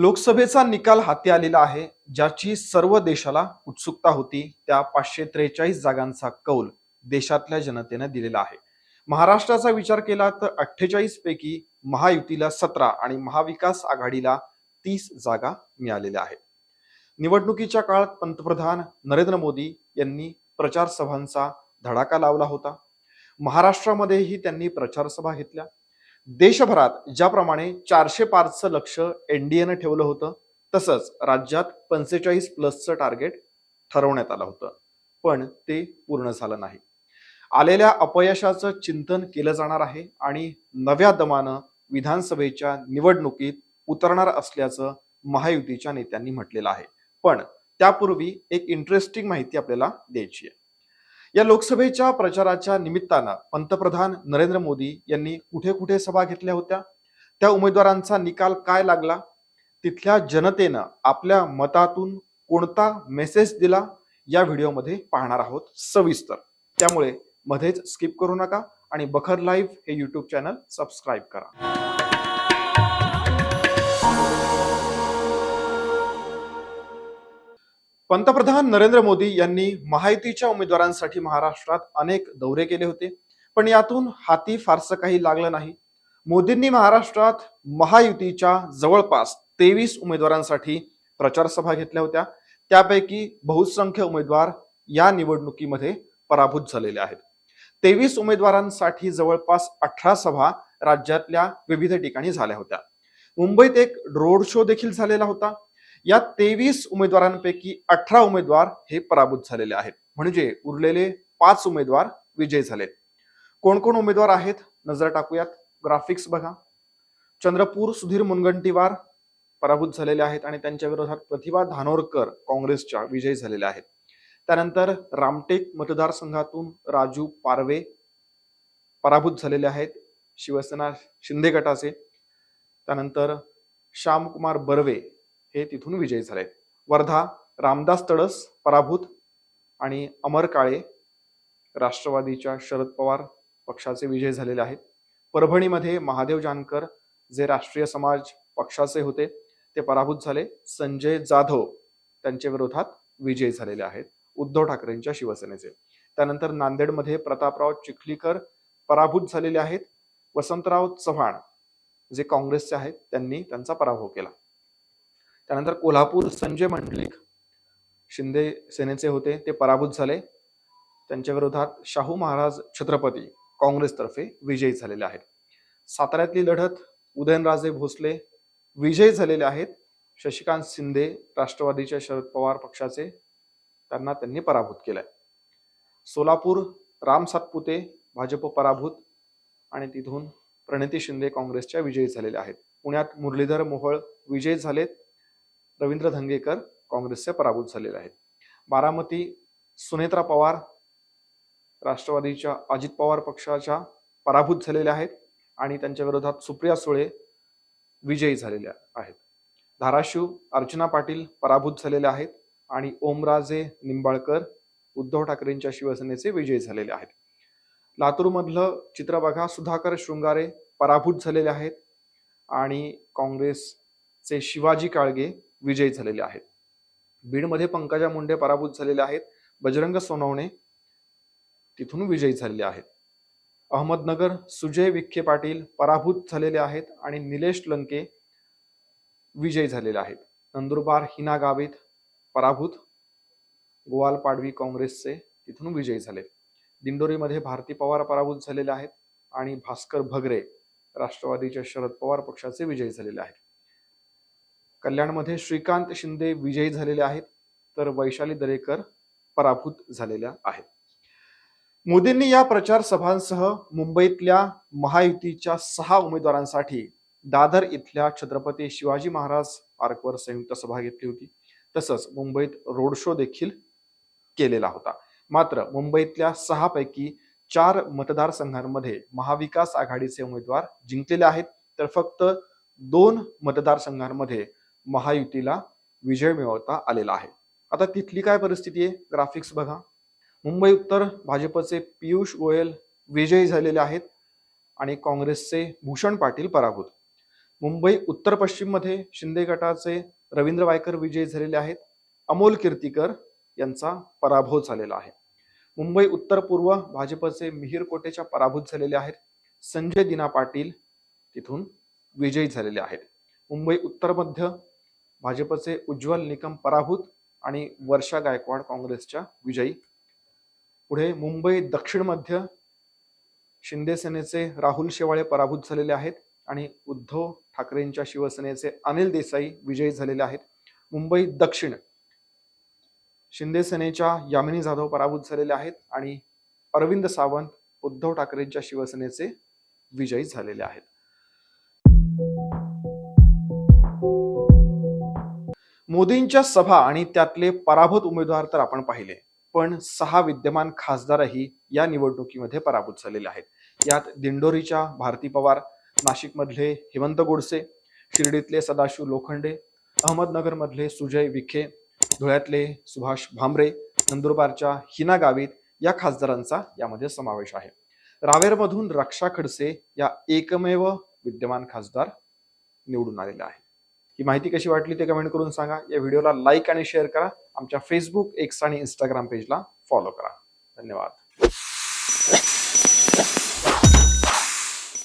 लोकसभेचा निकाल हाती आलेला आहे, ज्याची सर्व देशाला उत्सुकता होती. त्या 543 जागांचा कौल देशातल्या जनतेनं दिलेला आहे. महाराष्ट्राचा विचार केला तर 48 पैकी महायुतीला 17 आणि महाविकास आघाडीला 30 जागा मिळालेल्या आहेत. निवडणुकीच्या काळात पंतप्रधान नरेंद्र मोदी यांनी प्रचार सभांचा धडाका लावला होता. महाराष्ट्रामध्येही त्यांनी प्रचार सभा घेतल्या. देशभरात ज्याप्रमाणे 400 पारचं लक्ष एनडीएनं ठेवलं होतं, तसंच राज्यात 45 प्लसचं टार्गेट ठरवण्यात आलं होतं, पण ते पूर्ण झालं नाही. आलेल्या अपयशाचं चिंतन केलं जाणार आहे आणि नव्या दमानं विधानसभेच्या निवडणुकीत उतरणार असल्याचं महायुतीच्या नेत्यांनी म्हटलेलं आहे. पण त्यापूर्वी एक इंटरेस्टिंग माहिती आपल्याला द्यायची आहे. या लोकसभेच्या प्रचाराच्या निमित्तानं पंतप्रधान नरेंद्र मोदी यांनी कुठे कुठे सभा घेतल्या होत्या, त्या उमेदवारांचा निकाल काय लागला, तिथल्या जनतेनं आपल्या मतातून कोणता मेसेज दिला, या व्हिडिओमध्ये पाहणार आहोत सविस्तर. त्यामुळे मध्येच स्किप करू नका आणि बखर लाईव्ह हे युट्यूब चॅनल सबस्क्राईब करा. पंतप्रधान नरेंद्र मोदी यांनी महायुतीच्या उमेदवारांसाठी महाराष्ट्रात अनेक दौरे केले होते, पण यातून हाती फारसं काही लागलं नाही. मोदींनी महाराष्ट्रात महायुतीच्या जवळपास 23 उमेदवारांसाठी प्रचार सभा घेतल्या होत्या. त्यापैकी बहुसंख्य उमेदवार या निवडणुकीमध्ये पराभूत झालेले आहेत. 23 उमेदवारांसाठी जवळपास 18 सभा राज्यातल्या विविध ठिकाणी झाल्या होत्या. मुंबईत एक रोड शो देखील झालेला होता. या 23 उमेदवारांपैकी 18 उमेदवार हे पराभूत झालेले आहेत, म्हणजे उरलेले 5 उमेदवार विजयी झाले. कोण कोण उमेदवार आहेत नजर टाकूयात. ग्राफिक्स बघा. चंद्रपूर सुधीर मुनगंटीवार पराभूत झालेले आहेत आणि त्यांच्या विरोधात प्रतिभा धानोरकर काँग्रेसच्या विजयी झालेल्या आहेत. त्यानंतर रामटेक मतदारसंघातून राजू पारवे पराभूत झालेले आहेत, शिवसेना शिंदे गटाचे. त्यानंतर श्यामकुमार बर्वे हे तिथून विजयी झाले. वर्धा रामदास तडस पराभूत आणि अमर काळे राष्ट्रवादीच्या शरद पवार पक्षाचे विजयी झालेले आहेत. परभणीमध्ये महादेव जानकर जे राष्ट्रीय समाज पक्षाचे होते ते पराभूत झाले. संजय जाधव त्यांच्या विरोधात विजयी झालेले आहेत, उद्धव ठाकरेंच्या शिवसेनेचे. त्यानंतर नांदेडमध्ये प्रतापराव चिखलीकर पराभूत झालेले आहेत. वसंतराव चव्हाण जे काँग्रेसचे आहेत त्यांनी त्यांचा पराभव केला. त्यानंतर कोल्हापूर संजय मंडलिक शिंदे सेनेचे होते ते पराभूत झाले. त्यांच्या विरोधात शाहू महाराज छत्रपती काँग्रेसतर्फे विजयी झालेले आहेत. साताऱ्यातली लढत उदयनराजे भोसले विजयी झालेले आहेत. शशिकांत शिंदे राष्ट्रवादीच्या शरद पवार पक्षाचे, त्यांनी पराभूत केलाय. सोलापूर राम सातपुते भाजप पराभूत आणि तिथून प्रणिती शिंदे काँग्रेसच्या विजयी झालेल्या आहेत. पुण्यात मुरलीधर मोहोळ विजयी झालेत. रवींद्र धंगेकर काँग्रेसचे पराभूत झालेले आहेत. बारामती सुनेत्रा पवार राष्ट्रवादीच्या अजित पवार पक्षाच्या पराभूत झालेल्या आहेत आणि त्यांच्या विरोधात सुप्रिया सुळे विजयी झालेल्या आहेत. धाराशिव अर्चना पाटील पराभूत झालेले आहेत आणि ओमराजे निंबाळकर उद्धव ठाकरेंच्या शिवसेनेचे विजयी झालेले आहेत. लातूरमधलं चित्र बघा. सुधाकर शृंगारे पराभूत झालेले आहेत आणि काँग्रेसचे शिवाजी काळगे विजयी झालेले आहेत. बीडमध्ये पंकजा मुंडे पराभूत झालेले आहेत. बजरंग सोनवणे तिथून विजयी झालेले आहेत. अहमदनगर सुजय विखे पाटील पराभूत झालेले आहेत आणि निलेश लंके विजयी झालेले आहेत. नंदुरबार हिना गावित पराभूत. गोवाल पाडवी काँग्रेसचे तिथून विजयी झाले. दिंडोरीमध्ये भारती पवार पराभूत झालेले आहेत आणि भास्कर भगरे राष्ट्रवादीच्या शरद पवार पक्षाचे विजयी झालेले आहेत. कल्याणमध्ये श्रीकांत शिंदे विजयी झालेले आहेत तर वैशाली दरेकर पराभूत झालेल्या आहेत. मोदींनी या प्रचार सभांसह मुंबईतल्या महायुतीच्या 6 उमेदवारांसाठी दादर इथल्या छत्रपती शिवाजी महाराज पार्कवर संयुक्त सभा घेतली होती. तसंच मुंबईत रोड शो देखील केलेला होता. मात्र मुंबईतल्या 6 पैकी 4 मतदारसंघांमध्ये महाविकास आघाडीचे उमेदवार जिंकलेले आहेत, तर फक्त 2 मतदारसंघांमध्ये महायुतीला विजय मिळवता आलेला आहे. आता तिथली काय परिस्थिती आहे ग्राफिक्स बघा. मुंबई उत्तर भाजपचे पियुष गोयल विजयी झालेले आहेत आणि काँग्रेसचे भूषण पाटील पराभूत. मुंबई उत्तर पश्चिम मध्ये शिंदे गटाचे रवींद्र वायकर विजयी झालेले आहेत. अमोल कीर्तीकर यांचा पराभव झालेला आहे. मुंबई उत्तर पूर्व भाजपचे मिहीर कोटेच्या पराभूत झालेले आहेत. संजय दिना पाटील तिथून विजयी झालेले आहेत. मुंबई उत्तर मध्य भाजपचे उज्ज्वल निकम पराभूत आणि वर्षा गायकवाड काँग्रेसच्या विजयी. पुढे मुंबई दक्षिण मध्य शिंदे सेनेचे राहुल शेवाळे पराभूत झालेले आहेत आणि उद्धव ठाकरेंच्या शिवसेनेचे अनिल देसाई विजयी झालेले आहेत. मुंबई दक्षिण शिंदे सेनेच्या यामिनी जाधव पराभूत झालेले आहेत आणि अरविंद सावंत उद्धव ठाकरेंच्या शिवसेनेचे विजयी झालेले आहेत. मोदींच्या सभा आणि त्यातले पराभूत उमेदवार तर आपण पाहिले, पण 6 विद्यमान खासदारही या निवडणुकीमध्ये पराभूत झालेले आहेत. यात दिंडोरीच्या भारती पवार, नाशिकमधले हेमंत गोडसे, शिर्डीतले सदाशिव लोखंडे, अहमदनगर मधले सुजय विखे, धुळ्यातले सुभाष भामरे, नंदुरबारच्या हिना गावित या खासदारांचा यामध्ये समावेश आहे. रावेरमधून रक्षा खडसे या एकमेव विद्यमान खासदार निवडून आलेला आहे. ही माहिती कशी वाटली ते कमेंट करून सांगा. या व्हिडिओला लाईक आणि शेअर करा. आमच्या फेसबुक, एक्स आणि इंस्टाग्राम पेजला फॉलो करा. धन्यवाद.